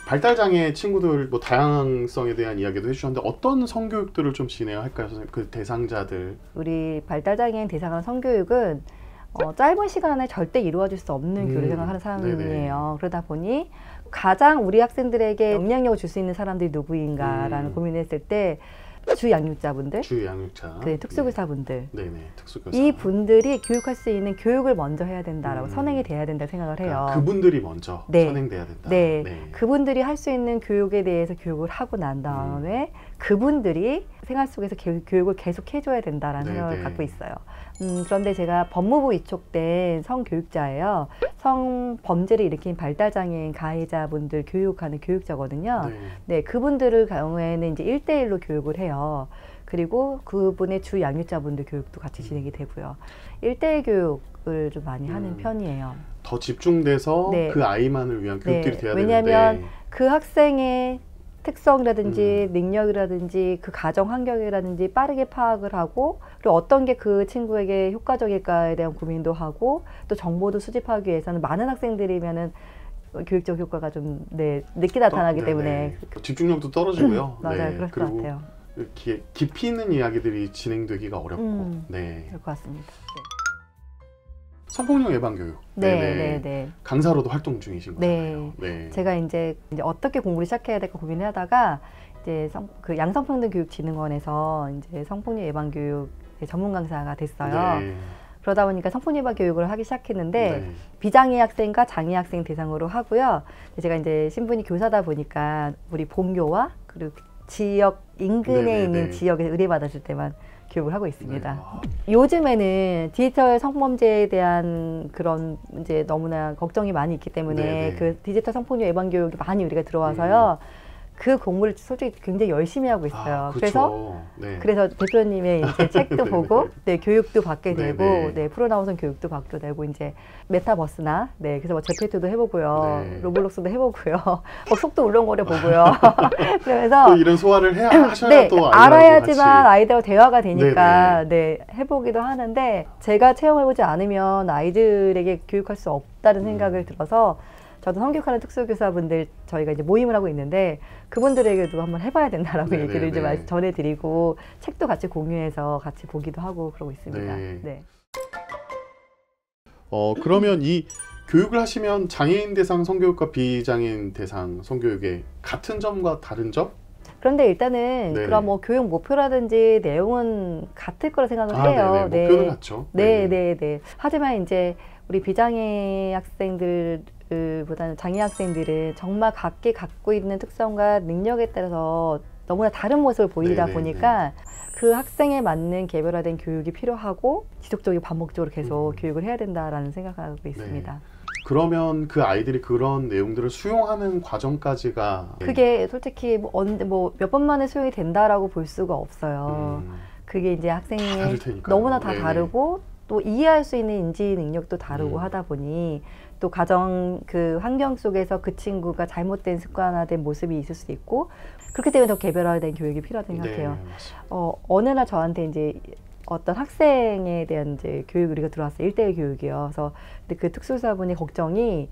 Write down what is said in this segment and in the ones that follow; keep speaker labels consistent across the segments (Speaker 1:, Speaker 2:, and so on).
Speaker 1: 발달장애 친구들 뭐 다양성에 대한 이야기도 해주셨는데 어떤 성교육들을 좀 진행할까요, 선생님? 그 대상자들.
Speaker 2: 우리 발달장애인 대상한 성교육은 짧은 시간에 절대 이루어질 수 없는 교육을 생각하는 사람이에요.
Speaker 1: 네네.
Speaker 2: 그러다 보니 가장 우리 학생들에게 영향력을 줄 수 있는 사람들이 누구인가라는 고민을 했을 때 주양육자분들,
Speaker 1: 주양육자,
Speaker 2: 특수교사분들,
Speaker 1: 네네, 특수교사.
Speaker 2: 이 분들이 교육할 수 있는 교육을 먼저 해야 된다라고 선행이 돼야 된다 생각을 해요.
Speaker 1: 그러니까 그분들이 먼저
Speaker 2: 네.
Speaker 1: 선행돼야 된다.
Speaker 2: 네.
Speaker 1: 네.
Speaker 2: 그분들이 할 수 있는 교육에 대해서 교육을 하고 난 다음에 그분들이 생활 속에서 교육을 계속 해줘야 된다라는 생각을 갖고 있어요. 그런데 제가 법무부 위촉된 성교육자예요. 성범죄를 일으킨 발달장애인 가해자분들 교육하는 교육자거든요.
Speaker 1: 네.
Speaker 2: 네, 그분들을 경우에는 이제 1대1로 교육을 해요. 그리고 그분의 주 양육자분들 교육도 같이 진행이 되고요. 1대1 교육을 좀 많이 하는 편이에요.
Speaker 1: 더 집중돼서
Speaker 2: 네.
Speaker 1: 그 아이만을 위한 교육들이 돼야
Speaker 2: 왜냐하면
Speaker 1: 되는데
Speaker 2: 그 학생의 특성이라든지 능력이라든지 그 가정 환경이라든지 빠르게 파악을 하고 그리고 어떤 게 그 친구에게 효과적일까에 대한 고민도 하고 또 정보도 수집하기 위해서는 많은 학생들이면은 교육적 효과가 좀 늦게 나타나기 때문에
Speaker 1: 집중력도 떨어지고요.
Speaker 2: 맞아요. 그럴 것 같아요.
Speaker 1: 이렇게 깊이 있는 이야기들이 진행되기가 어렵고
Speaker 2: 그럴 것 같습니다. 네.
Speaker 1: 성폭력 예방 교육.
Speaker 2: 네.
Speaker 1: 강사로도 활동 중이신 거잖아요. 네.
Speaker 2: 제가 이제 어떻게 공부를 시작해야 될까 고민하다가 이제 양성평등교육진흥원에서 이제 성폭력 예방 교육 전문 강사가 됐어요.
Speaker 1: 네.
Speaker 2: 그러다 보니까 성폭력 예방 교육을 하기 시작했는데
Speaker 1: 네.
Speaker 2: 비장애 학생과 장애 학생 대상으로 하고요. 제가 이제 신분이 교사다 보니까 우리 본교와 그리고 지역 인근에 있는 지역에서 의뢰받았을 때만 교육을 하고 있습니다.
Speaker 1: 네.
Speaker 2: 요즘에는 디지털 성범죄에 대한 그런 이제 너무나 걱정이 많이 있기 때문에 그 디지털 성폭력 예방 교육이 많이 우리가 들어와서요. 그 공부를 솔직히 굉장히 열심히 하고 있어요. 그래서 대표님의 이제 책도 보고, 교육도 받게 되고, 프로나우선 교육도 받게 되고, 이제 메타버스나, 그래서 뭐 제페토도 해보고요, 로블록스도 해보고요, 속도 울렁거려 보고요. 그러면서
Speaker 1: 또 이런 소화를 하셔야 또
Speaker 2: 알아야지만 아이들하고 대화가 되니까, 해보기도 하는데 제가 체험해보지 않으면 아이들에게 교육할 수 없다는 생각을 들어서. 저도 성교육하는 특수교사분들 저희가 이제 모임을 하고 있는데 그분들에게도 한번 해봐야 된다라고 얘기를 이제 전해드리고 책도 같이 공유해서 같이 보기도 하고 그러고 있습니다. 네.
Speaker 1: 그러면 이 교육을 하시면 장애인 대상 성교육과 비장애인 대상 성교육의 같은 점과 다른 점?
Speaker 2: 그런데 일단은 그런 뭐 교육 목표라든지 내용은 같을 거라 생각을 해요.
Speaker 1: 목표는 같죠.
Speaker 2: 하지만 이제 우리 비장애 학생들 보다는 장애 학생들은 정말 각기 갖고 있는 특성과 능력에 따라서 너무나 다른 모습을 보이다 보니까 그 학생에 맞는 개별화된 교육이 필요하고 지속적이고 반복적으로 계속 교육을 해야 된다라는 생각을 하고 있습니다.
Speaker 1: 그러면 그 아이들이 그런 내용들을 수용하는 과정까지가
Speaker 2: 그게 솔직히 몇 번 만에 수용이 된다라고 볼 수가 없어요. 그게 이제 학생이 너무나 다 다르고 또 이해할 수 있는 인지 능력도 다르고 하다 보니 또 가정 그 환경 속에서 그 친구가 잘못된 습관화된 모습이 있을 수도 있고 그렇기 때문에 더 개별화된 교육이 필요하다고 생각해요. 어느 날 저한테 이제 어떤 학생에 대한 이제 교육 우리가 들어왔어요. 1대1 교육이요. 그래서 근데 그 특수사분의 걱정이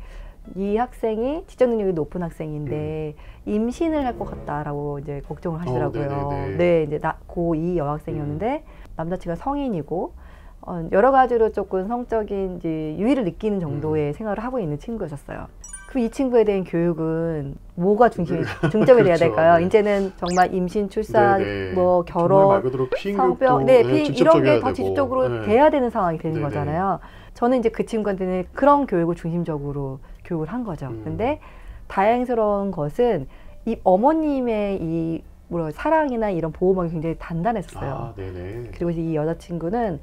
Speaker 2: 이 학생이 지적 능력이 높은 학생인데 임신을 할 것 같다라고 이제 걱정을 하시더라고요. 이제 고2 여학생이었는데 남자친구가 성인이고 여러 가지로 조금 성적인 이제 유의를 느끼는 정도의 생활을 하고 있는 친구였었어요. 그럼 이 친구에 대한 교육은 뭐가 중점이 돼야 될까요? 이제는 정말 임신, 출산, 뭐 결혼, 성병, 이런 게 더 직접적으로 돼야 되는 상황이 되는 거잖아요. 저는 이제 그 친구한테는 그런 교육을 중심적으로 교육을 한 거죠. 근데 다행스러운 것은 이 어머님의 이 사랑이나 이런 보호막이 굉장히 단단했었어요. 그리고 이 여자친구는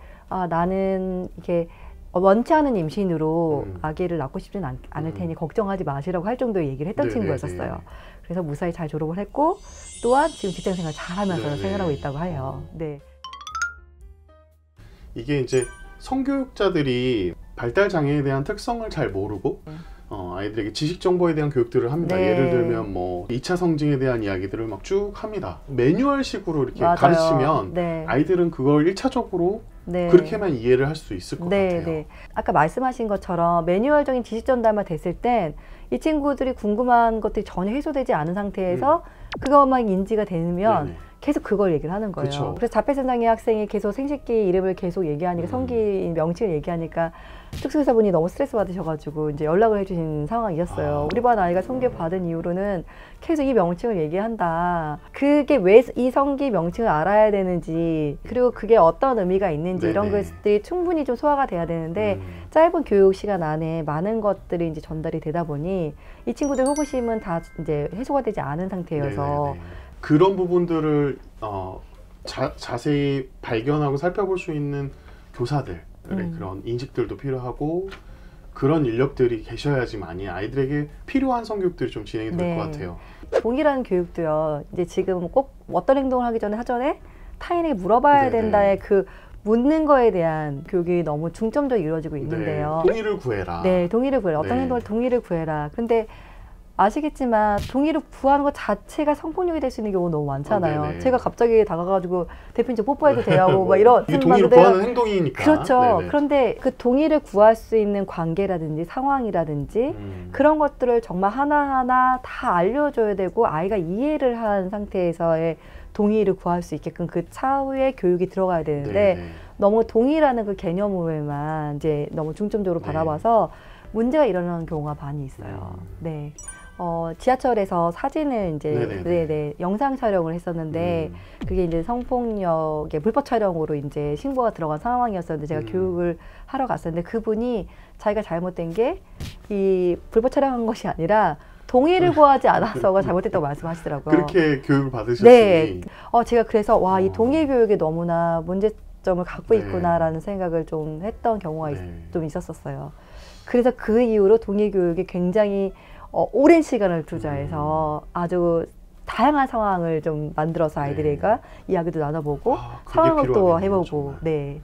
Speaker 2: 나는 이렇게 원치 않은 임신으로 아기를 낳고 싶지는 않을 테니 걱정하지 마시라고 할 정도의 얘기를 했던 친구였었어요. 그래서 무사히 잘 졸업을 했고 또한 지금 직장생활 잘하면서 생활하고 있다고 해요.
Speaker 1: 이게 이제 성교육자들이 발달장애에 대한 특성을 잘 모르고 아이들에게 지식 정보에 대한 교육들을 합니다. 예를 들면 뭐 2차 성징에 대한 이야기들을 막 쭉 합니다. 매뉴얼식으로 이렇게 가르치면 아이들은 그걸 1차적으로
Speaker 2: 네.
Speaker 1: 그렇게만 이해를 할 수 있을 것 같아요.
Speaker 2: 네. 아까 말씀하신 것처럼 매뉴얼적인 지식 전달만 됐을 땐 이 친구들이 궁금한 것들이 전혀 해소되지 않은 상태에서 그것만 인지가 되면
Speaker 1: 네네.
Speaker 2: 계속 그걸 얘기를 하는 거예요.
Speaker 1: 그쵸.
Speaker 2: 그래서 자폐증장애 학생이 계속 생식기 이름을 계속 얘기하니까 성기 명칭을 얘기하니까 특수의사분이 너무 스트레스 받으셔가지고 이제 연락을 해주신 상황이었어요. 우리 반 아이가 성기 받은 이후로는 계속 이 명칭을 얘기한다. 그게 왜 이 성기 명칭을 알아야 되는지, 그리고 그게 어떤 의미가 있는지 이런 것들이 충분히 좀 소화가 돼야 되는데 짧은 교육 시간 안에 많은 것들이 이제 전달이 되다 보니 이 친구들 호기심은 다 이제 해소가 되지 않은 상태여서
Speaker 1: 네네네. 그런 부분들을 자세히 발견하고 살펴볼 수 있는 교사들의 그런 인식들도 필요하고 그런 인력들이 계셔야지만이 아이들에게 필요한 성교육들이 좀 진행이 될 것 같아요.
Speaker 2: 동일한 교육도요. 이제 지금 꼭 어떤 행동을 하기 전에 사전에 타인에게 물어봐야 된다의 그 묻는 거에 대한 교육이 너무 중점적으로 이루어지고 있는데요.
Speaker 1: 동의를 구해라.
Speaker 2: 네, 동의를 구해라. 어떤 행동을 동의를 구해라. 근데 아시겠지만 동의를 구하는 것 자체가 성폭력이 될 수 있는 경우가 너무 많잖아요. 제가 갑자기 다가가가지고 대표님 저 뽀뽀해도 돼요? 막 이런
Speaker 1: 동의를 구하는 행동이니까.
Speaker 2: 그렇죠.
Speaker 1: 네네.
Speaker 2: 그런데 그 동의를 구할 수 있는 관계라든지 상황이라든지 그런 것들을 정말 하나하나 다 알려줘야 되고 아이가 이해를 한 상태에서의 동의를 구할 수 있게끔 그 차후에 교육이 들어가야 되는데 너무 동의라는 그 개념으로만 이제 너무 중점적으로 바라봐서 문제가 일어나는 경우가 많이 있어요. 네. 지하철에서 사진을 이제 영상 촬영을 했었는데 그게 이제 성폭력의 불법 촬영으로 이제 신고가 들어간 상황이었었는데 제가 교육을 하러 갔었는데 그분이 자기가 잘못된 게 이 불법 촬영한 것이 아니라 동의를 구하지 않아서가 잘못됐다고 말씀하시더라고요.
Speaker 1: 그렇게 교육을 받으셨으니.
Speaker 2: 네. 제가 그래서 와, 이 동의 교육에 너무나 문제점을 갖고 있구나라는 생각을 좀 했던 경우가 좀 있었어요. 그래서 그 이후로 동의 교육에 굉장히 오랜 시간을 투자해서 아주 다양한 상황을 좀 만들어서 아이들과 이야기도 나눠보고 상황을 또 해보고. 네.